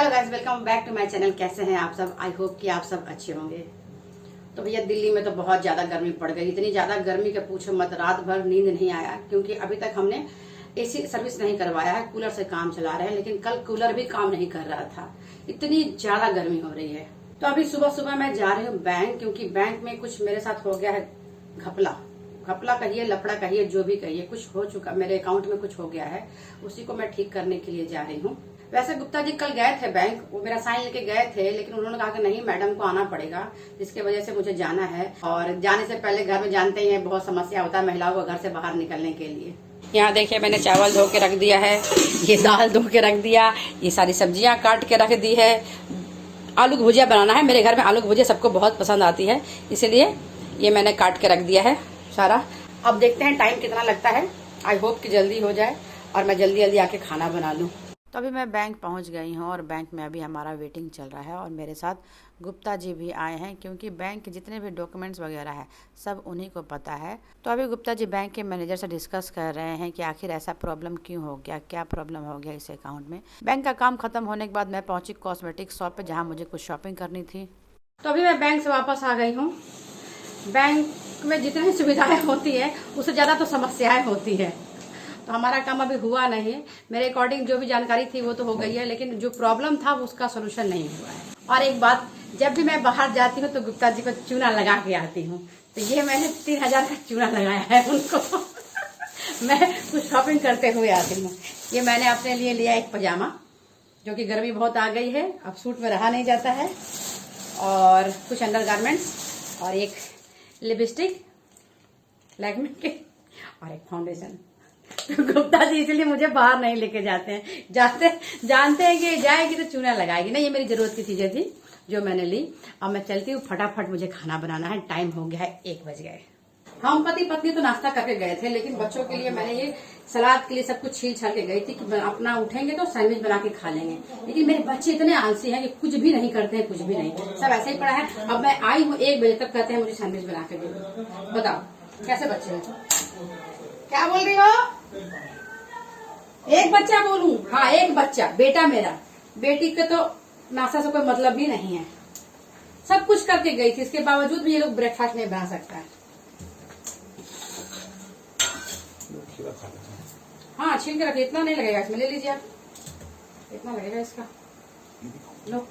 Hello guys, welcome back to my channel. कैसे हैं आप सब? आई होप कि आप सब अच्छे होंगे। तो भैया दिल्ली में तो बहुत ज्यादा गर्मी पड़ गई। इतनी ज्यादा गर्मी के पूछो मत, रात भर नींद नहीं आया क्योंकि अभी तक हमने एसी सर्विस नहीं करवाया है। कूलर से काम चला रहे हैं, लेकिन कल कूलर भी काम नहीं कर रहा था, इतनी ज्यादा गर्मी हो रही है। तो अभी सुबह सुबह मैं जा रही हूँ बैंक, क्योंकि बैंक में कुछ मेरे साथ हो गया है घपला कहिए, लफड़ा कहिए, जो भी कहिए, कुछ हो चुका, मेरे अकाउंट में कुछ हो गया है, उसी को मैं ठीक करने के लिए जा रही हूँ। वैसे गुप्ता जी कल गए थे बैंक, वो मेरा साइन लेके गए थे, लेकिन उन्होंने कहा कि नहीं मैडम को आना पड़ेगा, जिसकी वजह से मुझे जाना है। और जाने से पहले घर में जानते ही हैं बहुत समस्या होता है महिलाओं को घर से बाहर निकलने के लिए। यहाँ देखिए मैंने चावल धो के रख दिया है, ये दाल धो के रख दिया, ये सारी सब्जियां काट के रख दी है। आलू की भुजिया बनाना है, मेरे घर में आलू की भुजिया सबको बहुत पसंद आती है, इसीलिए ये मैंने काट के रख दिया है सारा। अब देखते हैं टाइम कितना लगता है। आई होप कि जल्दी हो जाए और मैं जल्दी जल्दी आके खाना बना लूँ। तो अभी मैं बैंक पहुंच गई हूं और बैंक में अभी हमारा वेटिंग चल रहा है और मेरे साथ गुप्ता जी भी आए हैं, क्योंकि बैंक के जितने भी डॉक्यूमेंट्स वगैरह है सब उन्हीं को पता है। तो अभी गुप्ता जी बैंक के मैनेजर से डिस्कस कर रहे हैं कि आखिर ऐसा प्रॉब्लम क्यों हो गया, क्या प्रॉब्लम हो गया इस अकाउंट में। बैंक का काम खत्म होने के बाद मैं पहुंची कॉस्मेटिक शॉप पे, जहाँ मुझे कुछ शॉपिंग करनी थी। तो अभी मैं बैंक से वापस आ गई हूँ। बैंक में जितनी सुविधाएं होती है उससे ज्यादा तो समस्याएं होती है। तो हमारा काम अभी हुआ नहीं। मेरे अकॉर्डिंग जो भी जानकारी थी वो तो हो गई है, लेकिन जो प्रॉब्लम था उसका सोल्यूशन नहीं हुआ है। और एक बात, जब भी मैं बाहर जाती हूँ तो गुप्ता जी को चूना लगा के आती हूँ। तो ये मैंने 3000 का चूना लगाया है उनको मैं कुछ शॉपिंग करते हुए आती हूँ। ये मैंने अपने लिए लिया एक पजामा, जो कि गर्मी बहुत आ गई है, अब सूट में रहा नहीं जाता है, और कुछ अंडर गारमेंट्स, और एक लिपस्टिक लैक्मे के, और एक फाउंडेशन। गुप्ता जी इसलिए मुझे बाहर नहीं लेके जाते हैं, जानते हैं कि जाएगी तो चूना लगाएगी। नहीं, ये मेरी जरूरत की चीजें थी जो मैंने ली। अब मैं चलती हूँ, फटाफट मुझे खाना बनाना है, टाइम हो गया है, 1 बज गए। हम पति पत्नी तो नाश्ता करके गए थे, लेकिन बच्चों के लिए मैंने ये सलाद के लिए सब कुछ छील छाल के गई थी कि अपना उठेंगे तो सैंडविच बना के खा लेंगे। लेकिन मेरे बच्चे इतने आलसी हैं कि कुछ भी नहीं करते हैं, कुछ भी नहीं, सब ऐसे ही पड़ा है। अब मैं आई हूँ 1 बजे तक, कहते हैं मुझे सैंडविच बना के दो। बताओ कैसे बच्चे हैं? क्या बोल रही हो? एक बच्चा बोलूं? हाँ, एक बच्चा, बेटा मेरा। बेटी के तो नाश्ता से कोई मतलब भी नहीं है। सब कुछ करके गई थी, इसके बावजूद भी ये लोग ब्रेकफास्ट नहीं बना सकता है। हाँ, छील के रखिए, इतना नहीं लगेगा इसमें, ले लीजिए आप, इतना लगेगा इसका। लो,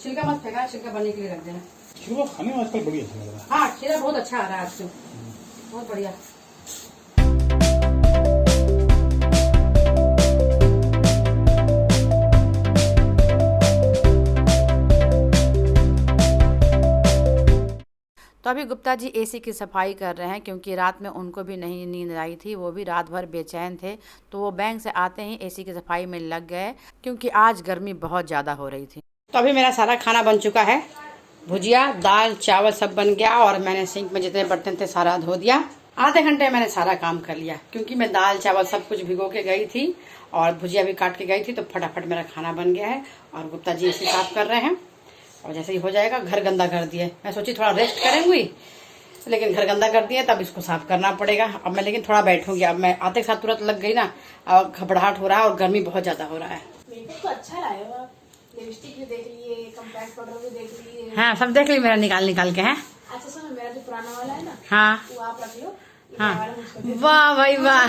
छिलका मत फेंका, छिलका बनने के लिए रख देना। खीरा खाने में आजकल बढ़िया लग रहा है। हाँ, खीरा बहुत अच्छा आ रहा है आजकल, बहुत बढ़िया। तो अभी गुप्ता जी एसी की सफाई कर रहे हैं, क्योंकि रात में उनको भी नहीं नींद आई थी, वो भी रात भर बेचैन थे। तो वो बैंक से आते ही एसी की सफाई में लग गए, क्योंकि आज गर्मी बहुत ज़्यादा हो रही थी। तो अभी मेरा सारा खाना बन चुका है, भुजिया, दाल, चावल सब बन गया, और मैंने सिंक में जितने बर्तन थे सारा धो दिया। आधे घंटे में मैंने सारा काम कर लिया, क्योंकि मैं दाल चावल सब कुछ भिगो के गई थी और भुजिया भी काट के गई थी। तो फटाफट मेरा खाना बन गया है और गुप्ता जी एसी साफ कर रहे हैं। और जैसे ही हो जाएगा, घर गंदा कर दिए, मैं सोची थोड़ा रेस्ट करेंगी, लेकिन घर गंदा कर दिया, तब इसको साफ करना पड़ेगा। अब मैं लेकिन थोड़ा बैठूंगी, अब मैं आते के साथ तुरंत लग गई ना, अब घबराहट हो रहा है और गर्मी बहुत ज्यादा हो रहा है। मेकअप तो अच्छा लाए हो आप, लिपस्टिक भी देख लिए, कॉम्पैक्ट पाउडर भी देख लिए। हाँ, सब देख ली मेरा निकाल के है। अच्छा सुनो, मेरा जो पुराना वाला है ना, हाँ वो आप रख लो। हाँ, वाह भाई वाह,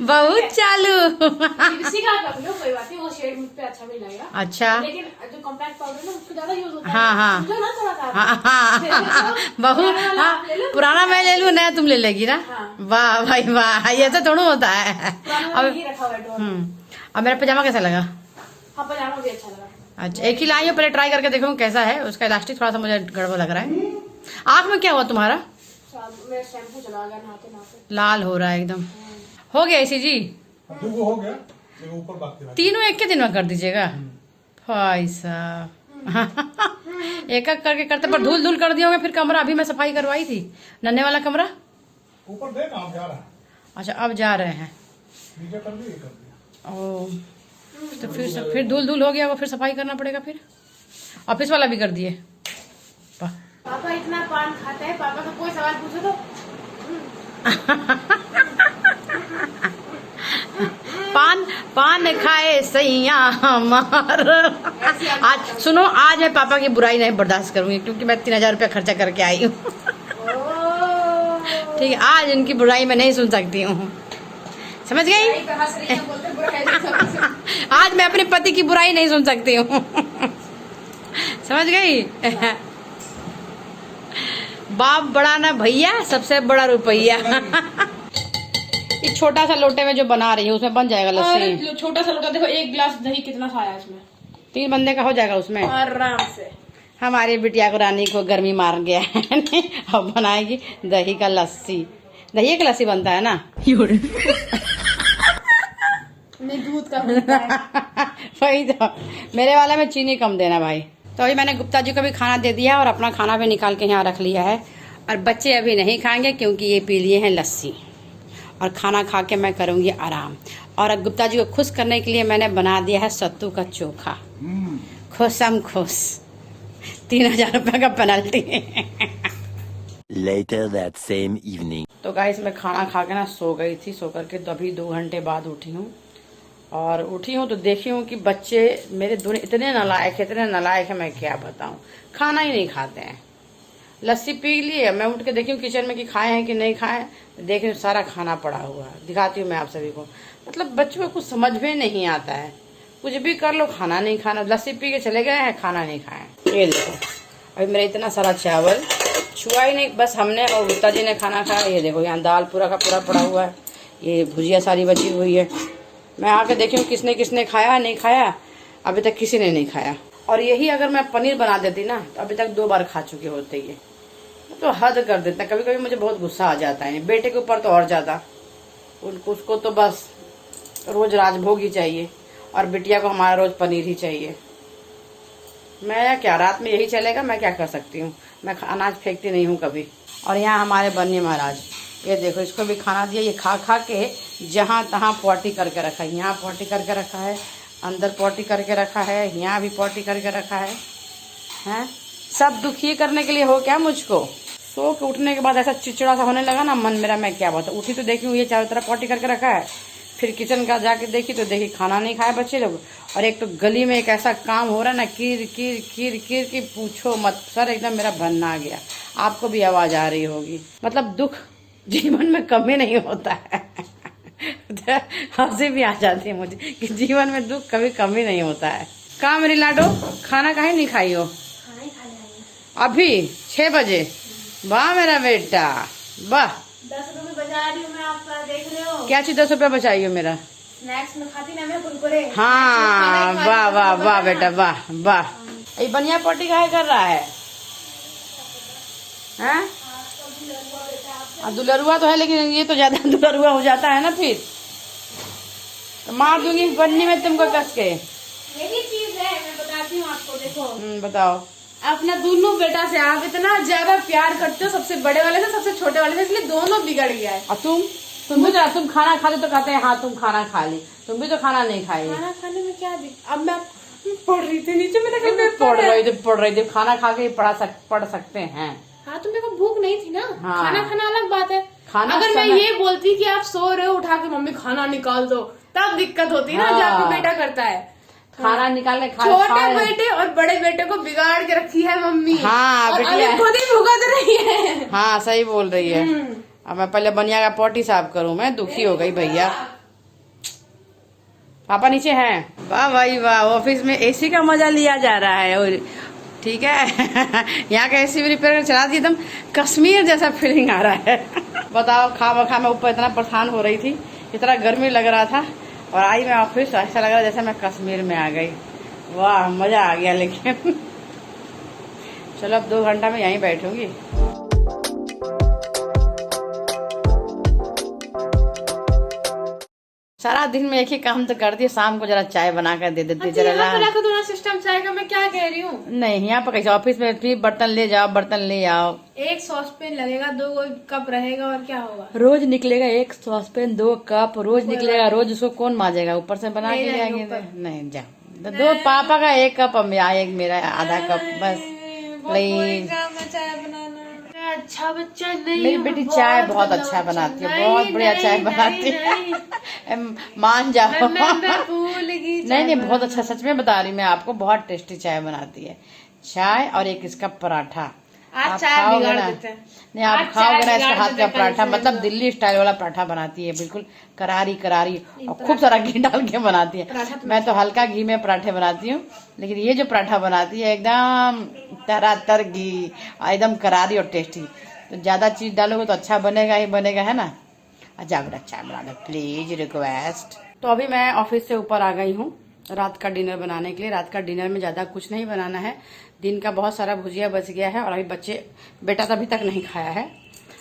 बहुत चालू। लिपस्टिक आप रख लो, कोई बात नहीं, वो शेड मुझ पे अच्छा भी लगेगा। अच्छा, लेकिन जो कॉम्पैक्ट पाउडर ना उसको ज्यादा यूज होता है। हाँ हाँ समझो ना थोड़ा सा। हाँ हाँ, बहुत। हाँ, पुराना मैं ले लूँ, नया तुम ले लेगी ना। वाह भाई वाह, ये तो थोड़ा होता है। अब मेरा पजामा कैसा लगा? हाँ, पजामा भी अच्छा लगा। अच्छा, एक ही लाई हो, पहले ट्राई करके देखूँ कैसा है। उसका इलास्टिक थोड़ा सा मुझे गड़बड़ लग रहा है। आँख में क्या हुआ तुम्हारा? मेरा शैम्पू चला गया नहाते नहाते, लाल हो रहा है एकदम। हो गया इसी जी, वो हो गया, लेकिन ऊपर बाकी रहा। तीनों एक के दिन में कर दीजिएगा भाई साहब। एक एक करके करते, पर धूल धूल कर दिया होगा फिर कमरा। अभी मैं सफाई करवाई थी, नन्हे वाला कमरा। ऊपर देख आप जा रहा है। अच्छा, अब जा रहे हैं। नीचे कर दिया। ओ, तो फिर धूल धूल हो गया, वो फिर सफाई करना पड़ेगा। फिर ऑफिस वाला भी कर दिए। पापा इतना पान खाते हैं, पापा का कोई सवाल पूछो तो पान पान खाए सैया हमार। आज सुनो, आज मैं पापा की बुराई नहीं बर्दाश्त करूंगी क्योंकि मैं 3000 रुपया खर्चा करके आई हूँ। ठीक है, आज इनकी बुराई मैं नहीं सुन सकती हूँ, समझ गई? आज मैं अपने पति की बुराई नहीं सुन सकती हूँ, समझ गई? बाप बड़ा ना भैया, सबसे बड़ा रुपया। एक छोटा सा लोटे में जो बना रही है उसमें बन जाएगा लस्सी। छोटा सा लोटा देखो, 1 गिलास दही कितना खाया इसमें, 3 बंदे का हो जाएगा उसमें आराम से। हमारी बिटिया को, रानी को गर्मी मार गया है। अब बनाएगी दही का लस्सी। दही का लस्सी बनता है ना? नहीं, दूध का बनता है। वही तो, मेरे वाला में चीनी कम देना भाई। तो अभी मैंने गुप्ता जी को भी खाना दे दिया और अपना खाना भी निकाल के यहाँ रख लिया है। और बच्चे अभी नहीं खाएंगे क्योंकि ये पी लिए हैं लस्सी, और खाना खा के मैं करूँगी आराम। और अब गुप्ता जी को खुश करने के लिए मैंने बना दिया है सत्तू का चोखा। खुशम खुश। 3000 रुपये का penalty. Later that same evening. तो गाइस मैं खाना खा के ना सो गई थी। सो करके तो अभी 2 घंटे बाद उठी हूँ, और उठी हूँ तो देखी हूँ कि बच्चे मेरे दोनों इतने नालायक है, मैं क्या बताऊँ। खाना ही नहीं खाते हैं। लस्सी पी लिए, मैं उठ के देखी हूँ किचन में कि खाए हैं कि नहीं खाए। देख रही हूँ सारा खाना पड़ा हुआ है। दिखाती हूँ मैं आप सभी को। मतलब बच्चों को कुछ समझ में नहीं आता है, कुछ भी कर लो खाना नहीं खाना। लस्सी पी के चले गए हैं, खाना नहीं खाए। ये देखो, अभी मेरा इतना सारा चावल छुआ ही नहीं, बस हमने और गुप्ता जी ने खाना खाया। ये देखो यहाँ दाल पूरा का पूरा पड़ा हुआ है, ये भुजिया सारी बची हुई है। मैं आके देखी हूँ किसने किसने खाया नहीं खाया। अभी तक किसी ने नहीं खाया। और यही अगर मैं पनीर बना देती ना तो अभी तक 2 बार खा चुके होते। ये तो हद कर देते हैं। कभी कभी मुझे बहुत गुस्सा आ जाता है। बेटे के ऊपर तो और ज़्यादा, उसको तो बस रोज राजभोग ही चाहिए, और बिटिया को हमारा रोज पनीर ही चाहिए। मैं क्या, रात में यही चलेगा, मैं क्या कर सकती हूँ। मैं अनाज फेंकती नहीं हूँ कभी। और यहाँ हमारे बन्नी महाराज, ये देखो इसको भी खाना दिया। ये खा खा के जहाँ तहाँ पॉटी करके रखा है। यहाँ पॉटी करके रखा है, अंदर पॉटी करके रखा है, यहाँ भी पॉटी करके रखा है। हैं, सब दुखी करने के लिए हो क्या मुझको। सो के उठने के बाद ऐसा चिड़चिड़ा सा होने लगा ना मन मेरा, मैं क्या बताऊँ। उठी तो देखी हूँ ये चारों तरफ पॉटी करके रखा है। फिर किचन का जाके देखी तो देखी खाना नहीं खाए बच्चे लोग। और एक तो गली में एक ऐसा काम हो रहा है ना, कीर कीर कीर कीर की पूछो मत। सर एकदम मेरा बनना आ गया। आपको भी आवाज आ रही होगी। मतलब दुख जीवन में कमी नहीं होता है। हंसी भी आ जाती है मुझे कि जीवन में दुख कभी कमी नहीं होता है। कहाँ मेरी लाडो, खाना काहे नहीं खाई हो अभी 6 बजे? वाह मेरा बेटा, वाह। 10 रुपए बचा रही हूँ मैं आपका, देख रहे हो? क्या चीज 10 रुपया बचाई हो मेरा? स्नैक्स में खाती ना मैं कुरकुरे। हाँ, वाह वाह वाह बेटा, वाह वाह। ये बनिया पॉटी काहे कर रहा है? हैं? दुलरुआ तो है, लेकिन ये तो ज्यादा दुलरुआ हो जाता है ना। फिर तो मार दूंगी बन्नी में तुमको कस के। यही चीज है, मैं बताती हूँ आपको। देखो बताओ। अपना दोनों बेटा से आप इतना ज्यादा प्यार करते हो, सबसे बड़े वाले से सबसे छोटे वाले से, इसलिए दोनों बिगड़ गया है। और तुम खाना खाते तो कहते हैं हाँ तुम खाना खा ली, तुम भी तो खाना नहीं खाई। खाना खाने में क्या अब मैं पढ़ रही थी नीचे, मेरा पढ़ रही थी। खाना खा के पढ़ सकते हैं। हाँ, तो मेरे को भूख नहीं थी ना। हाँ। खाना खाना अलग बात है। खाना अगर मैं ये बोलती कि आप सो रहे हो, उठा के मम्मी खाना निकाल दो, तब दिक्कत होती ना। जो आपका बेटा करता है, खाना निकाल के छोटे बेटे और बड़े बेटे को बिगाड़ के रखी है मम्मी। हाँ, और अभी खुद ही भुगत रही है। हाँ सही बोल रही है। अब मैं पहले बनिया का पॉटी साफ करूं, मैं दुखी हो गई भैया। पापा नीचे हैं। वाह भाई वाह, ऑफिस में एसी का मजा लिया जा रहा है। और ठीक है, यहाँ का एसी भी रिपेयर कर चला दी, एकदम कश्मीर जैसा फीलिंग आ रहा है। बताओ, खा मैं ऊपर इतना परेशान हो रही थी, इतना गर्मी लग रहा था, और आई मैं ऑफिस, ऐसा लग रहा जैसे मैं कश्मीर में आ गई। वाह मजा आ गया। लेकिन चलो अब 2 घंटा में यहीं बैठूंगी। सारा दिन में एक ही काम तो करती है, शाम को जरा चाय बना कर दे देती। जरा सिस्टम चाय का मैं क्या कह रही हूँ। नहीं, यहाँ पर कैसे ऑफिस में फिर बर्तन ले जाओ, बर्तन ले आओ। 1 सॉसपेन लगेगा, 2 कप रहेगा, और क्या होगा। रोज निकलेगा 1 सॉसपेन 2 कप, रोज निकलेगा। रोज उसको कौन मांजेगा? ऊपर से बना के ले आएंगे। नहीं जाओ, 2 पापा का 1 कप, एक मेरा आधा कप, बस प्लीज। अच्छा बच्चा नहीं मेरी हूँ, बेटी चाय बहुत गंदा अच्छा बच्चा। बनाती है, नहीं, बहुत बढ़िया नहीं, चाय नहीं, बनाती नहीं। है। मान जाओ। मैं भूल गई नहीं नहीं, बहुत बनाना। अच्छा, सच में बता रही मैं आपको, बहुत टेस्टी चाय बनाती है। चाय और एक इसका पराठा आज आप चाय खाओगे बिगाड़ ना, देते हैं। नहीं आप आज खाओगे चाय ना इसका बिगाड़ हाथ देते का हैं, कल पराठा, से मतलब हुआ। दिल्ली स्टाइल वाला पराठा बनाती है, बिल्कुल करारी करारी और खूब सारा घी डाल के बनाती पराठा है। तो मैं तो हल्का घी में पराठे बनाती हूँ, लेकिन ये जो पराठा बनाती है एकदम तरातर घी और एकदम करारी और टेस्टी। तो ज्यादा चीज डालोगे तो अच्छा बनेगा ही बनेगा, है ना। अच्छा बेटा चाय बना दो प्लीज, रिक्वेस्ट। तो अभी मैं ऑफिस से ऊपर आ गई हूँ रात का डिनर बनाने के लिए। रात का डिनर में ज़्यादा कुछ नहीं बनाना है, दिन का बहुत सारा भुजिया बच गया है और अभी बेटा तो अभी तक नहीं खाया है।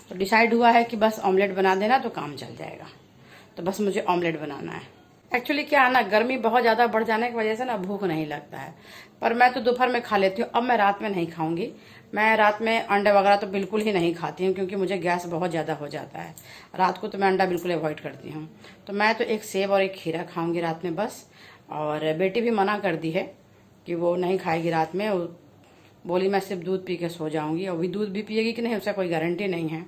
तो डिसाइड हुआ है कि बस ऑमलेट बना देना तो काम चल जाएगा। तो बस मुझे ऑमलेट बनाना है। एक्चुअली क्या है ना, गर्मी बहुत ज़्यादा बढ़ जाने की वजह से ना भूख नहीं लगता है, पर मैं तो दोपहर में खा लेती हूँ। अब मैं रात में नहीं खाऊंगी। मैं रात में अंडे वगैरह तो बिल्कुल ही नहीं खाती हूँ, क्योंकि मुझे गैस बहुत ज़्यादा हो जाता है रात को, तो मैं अंडा बिल्कुल अवॉइड करती हूँ। तो मैं तो एक सेब और एक खीरा खाऊंगी रात में बस। और बेटी भी मना कर दी है कि वो नहीं खाएगी रात में, वो बोली मैं सिर्फ दूध पी के सो जाऊंगी। अभी दूध भी पिएगी कि नहीं उसका कोई गारंटी नहीं है।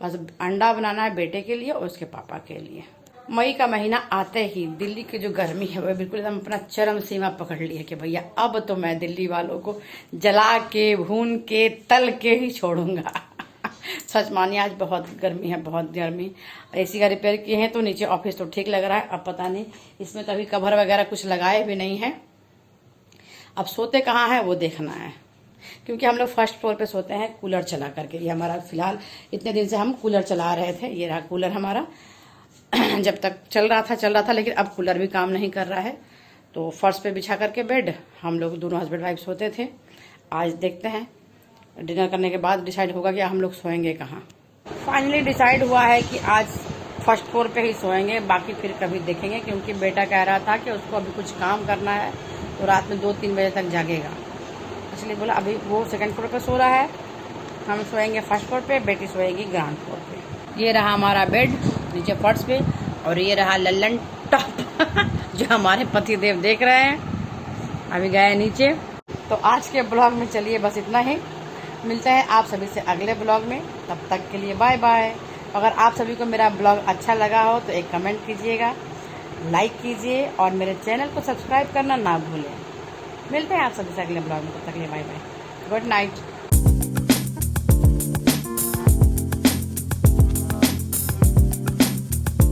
बस अंडा बनाना है बेटे के लिए और उसके पापा के लिए। मई का महीना आते ही दिल्ली की जो गर्मी है वह बिल्कुल एकदम अपना चरम सीमा पकड़ ली है कि भैया अब तो मैं दिल्ली वालों को जला के भून के तल के ही छोड़ूंगा। सच मानिए आज बहुत गर्मी है, बहुत गर्मी। एसी का रिपेयर किए हैं तो नीचे ऑफिस तो ठीक लग रहा है, अब पता नहीं इसमें तो अभी कवर वगैरह कुछ लगाए भी नहीं है। अब सोते कहाँ है वो देखना है, क्योंकि हम लोग फर्स्ट फ्लोर पे सोते हैं कूलर चला करके। ये हमारा फिलहाल इतने दिन से हम कूलर चला रहे थे, ये रहा कूलर हमारा। जब तक चल रहा था, लेकिन अब कूलर भी काम नहीं कर रहा है। तो फर्श पे बिछा करके बेड हम लोग दोनों हस्बैंड वाइफ सोते थे। आज देखते हैं डिनर करने के बाद डिसाइड होगा कि हम लोग सोएंगे कहाँ। फाइनली डिसाइड हुआ है कि आज फर्स्ट फ्लोर पे ही सोएंगे, बाकी फिर कभी देखेंगे, क्योंकि बेटा कह रहा था कि उसको अभी कुछ काम करना है तो रात में 2-3 बजे तक जागेगा, इसलिए बोला अभी वो सेकंड फ्लोर पे सो रहा है, हम सोएंगे फर्स्ट फ्लोर पे, बेटी सोएगी ग्राउंड फ्लोर पे। ये रहा हमारा बेड नीचे फर्श पे, और ये रहा लल्लन टॉप जो हमारे पति देव देख रहे हैं, अभी गए नीचे। तो आज के ब्लॉग में चलिए बस इतना ही, मिलते हैं आप सभी से अगले ब्लॉग में, तब तक के लिए बाय बाय। अगर आप सभी को मेरा ब्लॉग अच्छा लगा हो तो एक कमेंट कीजिएगा, लाइक कीजिए और मेरे चैनल को सब्सक्राइब करना ना भूलें। मिलते हैं आप सभी से अगले ब्लॉग में, तब तक के लिए बाय बाय, गुड नाइट।